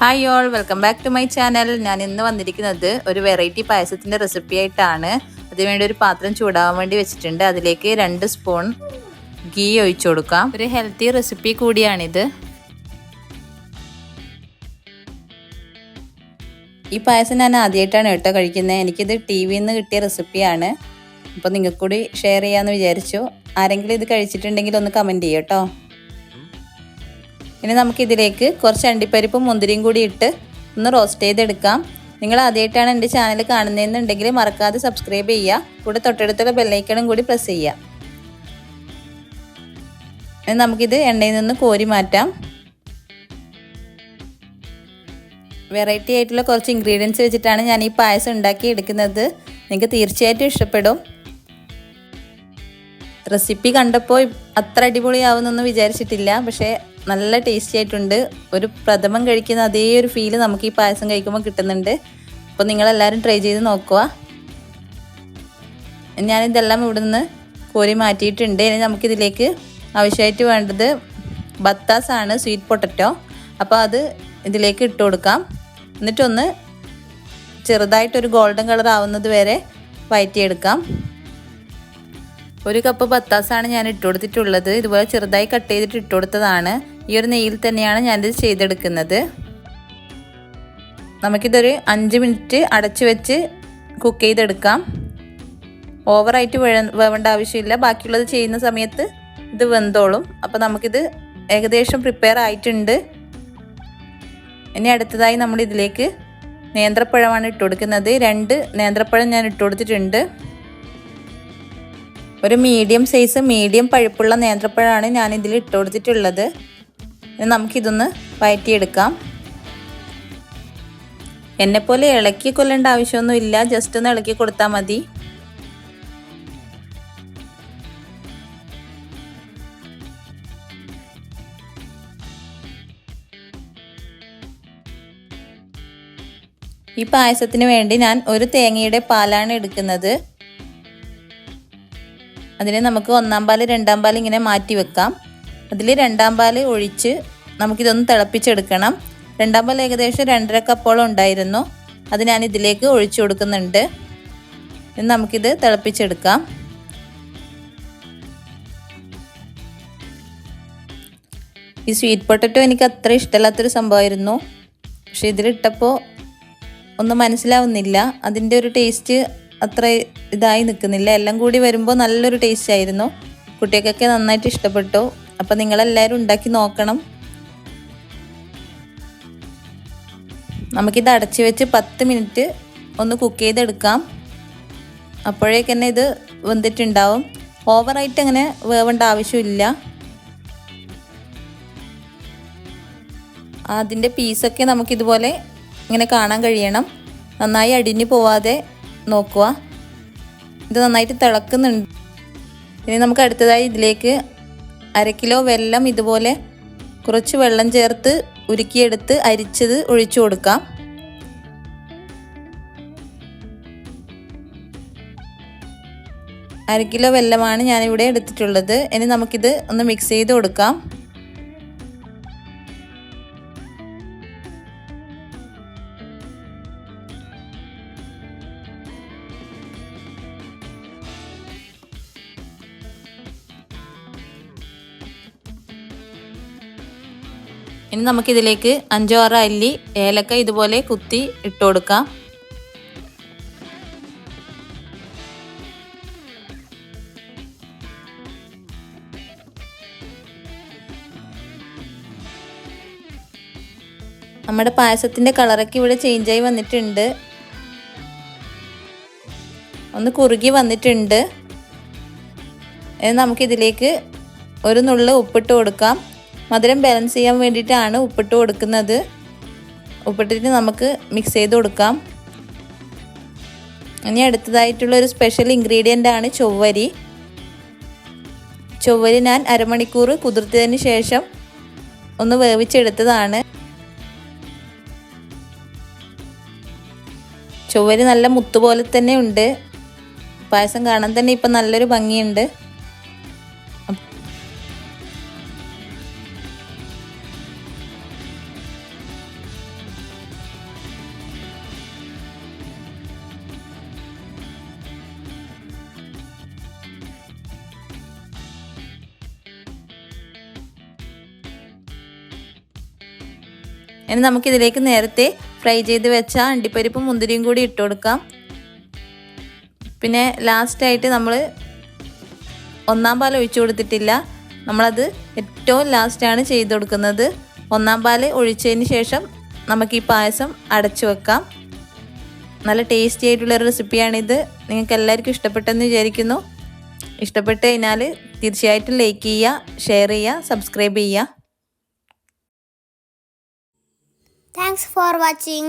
Hi all, welcome back to my channel. ഞാൻ ഇന്ന് വന്നിരിക്കുന്നത് ഒരു വെറൈറ്റി പായസത്തിൻ്റെ റെസിപ്പി ആയിട്ടാണ്. അതിനുവേണ്ടി ഒരു പാത്രം ചൂടാവാൻ വേണ്ടി വെച്ചിട്ടുണ്ട്. അതിലേക്ക് 2 സ്പൂൺ ഗീ ഒഴിച്ചു കൊടുക്കാം. ഒരു ഹെൽത്തി റെസിപ്പി കൂടിയാണിത്. ഈ പായസം ഞാൻ ആദ്യമായിട്ടാണ് കേട്ടോ കഴിക്കുന്നത്. എനിക്കിത് ടിവിയിൽ നിന്ന് കിട്ടിയ റെസിപ്പിയാണ്. അപ്പോൾ നിങ്ങൾക്ക് കൂടി ഷെയർ ചെയ്യാമെന്ന് വിചാരിച്ചു. ആരെങ്കിലും ഇത് കഴിച്ചിട്ടുണ്ടെങ്കിൽ ഒന്ന് കമൻറ്റ് ചെയ്യും കേട്ടോ. ഇനി നമുക്കിതിലേക്ക് കുറച്ച് അണ്ടിപ്പരിപ്പും മുന്തിരിയും കൂടി ഇട്ട് ഒന്ന് റോസ്റ്റ് ചെയ്തെടുക്കാം. നിങ്ങൾ ആദ്യമായിട്ടാണ് എൻ്റെ ചാനൽ കാണുന്നതെന്നുണ്ടെങ്കിൽ മറക്കാതെ സബ്സ്ക്രൈബ് ചെയ്യുക. കൂടെ തൊട്ടടുത്തുള്ള ബെല്ലൈക്കണും കൂടി പ്രസ് ചെയ്യുക. ഇനി നമുക്കിത് എണ്ണയിൽ നിന്ന് കോരി മാറ്റാം. വെറൈറ്റി ആയിട്ടുള്ള കുറച്ച് ഇൻഗ്രീഡിയൻസ് വെച്ചിട്ടാണ് ഞാൻ ഈ പായസം ഉണ്ടാക്കി എടുക്കുന്നത്. നിങ്ങൾക്ക് തീർച്ചയായിട്ടും ഇഷ്ടപ്പെടും. റെസിപ്പി കണ്ടപ്പോൾ അത്ര അടിപൊളിയാവുമെന്നൊന്നും വിചാരിച്ചിട്ടില്ല, പക്ഷേ നല്ല ടേസ്റ്റി ആയിട്ടുണ്ട്. ഒരു പ്രഥമൻ കഴിക്കുന്ന അതേ ഒരു ഫീല് നമുക്ക് ഈ പായസം കഴിക്കുമ്പോൾ കിട്ടുന്നുണ്ട്. അപ്പോൾ നിങ്ങളെല്ലാവരും ട്രൈ ചെയ്ത് നോക്കുക. ഞാനിതെല്ലാം ഇവിടെ നിന്ന് കോരി മാറ്റിയിട്ടുണ്ട്. ഇനി നമുക്കിതിലേക്ക് ആവശ്യമായിട്ട് വേണ്ടത് ബത്താസാണ്, സ്വീറ്റ് പൊട്ടറ്റോ. അപ്പോൾ അത് ഇതിലേക്ക് ഇട്ട് കൊടുക്കാം. എന്നിട്ടൊന്ന് ചെറുതായിട്ടൊരു ഗോൾഡൻ കളർ ആവുന്നത് വരെ വഴറ്റിയെടുക്കാം. 1 കപ്പ് ബത്താസാണ് ഞാൻ ഇട്ട് കൊടുത്തിട്ടുള്ളത്. ഇതുപോലെ ചെറുതായി കട്ട് ചെയ്തിട്ട് ഇട്ട് കൊടുത്തതാണ്. ഈ ഒരു നെയ്യിൽ തന്നെയാണ് ഞാനിത് ചെയ്തെടുക്കുന്നത്. നമുക്കിതൊരു 5 മിനിറ്റ് അടച്ചു വെച്ച് കുക്ക് ചെയ്തെടുക്കാം. ഓവറായിട്ട് വേവേണ്ട ആവശ്യമില്ല. ബാക്കിയുള്ളത് ചെയ്യുന്ന സമയത്ത് ഇത് വെന്തോളും. അപ്പോൾ നമുക്കിത് ഏകദേശം പ്രിപ്പയർ ആയിട്ടുണ്ട്. ഇനി അടുത്തതായി നമ്മൾ ഇതിലേക്ക് നേന്ത്രപ്പഴമാണ് ഇട്ട് കൊടുക്കുന്നത്. 2 നേന്ത്രപ്പഴം ഞാൻ ഇട്ട് കൊടുത്തിട്ടുണ്ട്. ഒരു മീഡിയം സൈസ് മീഡിയം പഴുപ്പുള്ള നേന്ത്രപ്പഴമാണ് ഞാൻ ഇതിൽ ഇട്ട് കൊടുത്തിട്ടുള്ളത്. നമുക്കിതൊന്ന് വഴറ്റിയെടുക്കാം. എന്നെപ്പോലെ ഇളക്കി കൊല്ലേണ്ട ആവശ്യമൊന്നുമില്ല, ജസ്റ്റ് ഒന്ന് ഇളക്കി കൊടുത്താൽ മതി. ഈ പായസത്തിന് വേണ്ടി ഞാൻ ഒരു തേങ്ങയുടെ പാലാണ് എടുക്കുന്നത്. അതിനെ നമുക്ക് 1-ാം പാല് 2-ാം പാല് ഇങ്ങനെ മാറ്റി വെക്കാം. അതിൽ 2-ാം പാല് ഒഴിച്ച് നമുക്കിതൊന്ന് തിളപ്പിച്ചെടുക്കണം. 2-ാം പാൽ ഏകദേശം 2.5 കപ്പോളം ഉണ്ടായിരുന്നു. അത് ഞാൻ ഇതിലേക്ക് ഒഴിച്ചു കൊടുക്കുന്നുണ്ട്. ഇനി നമുക്കിത് തിളപ്പിച്ചെടുക്കാം. ഈ സ്വീറ്റ് പൊട്ടറ്റോ എനിക്ക് അത്ര ഇഷ്ടമല്ലാത്തൊരു സംഭവമായിരുന്നു. പക്ഷെ ഇതിലിട്ടപ്പോൾ ഒന്നും മനസ്സിലാവുന്നില്ല. അതിൻ്റെ ഒരു ടേസ്റ്റ് അത്ര ഇതായി നിൽക്കുന്നില്ല. എല്ലാം കൂടി വരുമ്പോൾ നല്ലൊരു ടേസ്റ്റ് ആയിരുന്നു. കുട്ടികൾക്കൊക്കെ നന്നായിട്ട് ഇഷ്ടപ്പെട്ടു. അപ്പോൾ നിങ്ങളെല്ലാവരും ഉണ്ടാക്കി നോക്കണം. നമുക്കിത് അടച്ചു വെച്ച് 10 മിനിറ്റ് ഒന്ന് കുക്ക് ചെയ്തെടുക്കാം. അപ്പോഴേക്ക് തന്നെ ഇത് വെന്തിട്ടുണ്ടാവും. ഓവറായിട്ട് അങ്ങനെ വേവേണ്ട ആവശ്യമില്ല. അതിൻ്റെ പീസൊക്കെ നമുക്കിതുപോലെ ഇങ്ങനെ കാണാൻ കഴിയണം. നന്നായി അടിഞ്ഞു പോവാതെ നോക്കുക. ഇത് നന്നായിട്ട് തിളക്കുന്നുണ്ട്. ഇനി നമുക്ക് അടുത്തതായി ഇതിലേക്ക് 1/2 കിലോ വെല്ലം ഇതുപോലെ കുറച്ച് വെള്ളം ചേർത്ത് ഉരുക്കിയെടുത്ത് അരിച്ചത് ഒഴിച്ചു കൊടുക്കാം. അര കിലോ വെല്ലമാണ് ഞാനിവിടെ എടുത്തിട്ടുള്ളത്. ഇനി നമുക്കിത് ഒന്ന് മിക്സ് ചെയ്ത് കൊടുക്കാം. ഇനി നമുക്കിതിലേക്ക് 5-6 അല്ലി ഏലക്ക ഇതുപോലെ കുത്തി ഇട്ട് കൊടുക്കാം. നമ്മുടെ പായസത്തിൻ്റെ കളറൊക്കെ ഇവിടെ ചേഞ്ചായി വന്നിട്ടുണ്ട്. ഒന്ന് കുറുകി വന്നിട്ടുണ്ട്. ഇനി നമുക്കിതിലേക്ക് ഒരു നുള്ള് ഉപ്പിട്ട് കൊടുക്കാം. മധുരം ബാലൻസ് ചെയ്യാൻ വേണ്ടിയിട്ടാണ് ഉപ്പിട്ട് കൊടുക്കുന്നത്. ഉപ്പിട്ടിട്ട് നമുക്ക് മിക്സ് ചെയ്ത് കൊടുക്കാം. ഇനി അടുത്തതായിട്ടുള്ള ഒരു സ്പെഷ്യൽ ഇൻഗ്രീഡിയൻ്റ് ആണ് ചൊവ്വരി. ചൊവ്വരി ഞാൻ അരമണിക്കൂർ കുതിർത്തതിന് ശേഷം ഒന്ന് വേവിച്ചെടുത്തതാണ്. ചൊവ്വരി നല്ല മുത്തുപോലെ തന്നെ ഉണ്ട്. പായസം കാണാൻ തന്നെ ഇപ്പം നല്ലൊരു ഭംഗിയുണ്ട്. ഇനി നമുക്കിതിലേക്ക് നേരത്തെ ഫ്രൈ ചെയ്ത് വെച്ച അണ്ടിപ്പരിപ്പും മുന്തിരിയും കൂടി ഇട്ട് കൊടുക്കാം. പിന്നെ ലാസ്റ്റായിട്ട് നമ്മൾ ഒന്നാം പാൽ ഒഴിച്ചു കൊടുത്തിട്ടില്ല. നമ്മളത് ഏറ്റവും ലാസ്റ്റാണ് ചെയ്ത് കൊടുക്കുന്നത്. ഒന്നാം പാൽ ഒഴിച്ചതിന് ശേഷം നമുക്ക് ഈ പായസം അടച്ചു വെക്കാം. നല്ല ടേസ്റ്റി ആയിട്ടുള്ളൊരു റെസിപ്പിയാണിത്. നിങ്ങൾക്ക് എല്ലാവർക്കും ഇഷ്ടപ്പെട്ടെന്ന് വിചാരിക്കുന്നു. ഇഷ്ടപ്പെട്ട് കഴിഞ്ഞാൽ തീർച്ചയായിട്ടും ലൈക്ക് ചെയ്യുക, ഷെയർ ചെയ്യുക, സബ്സ്ക്രൈബ് ചെയ്യുക. Thanks for watching.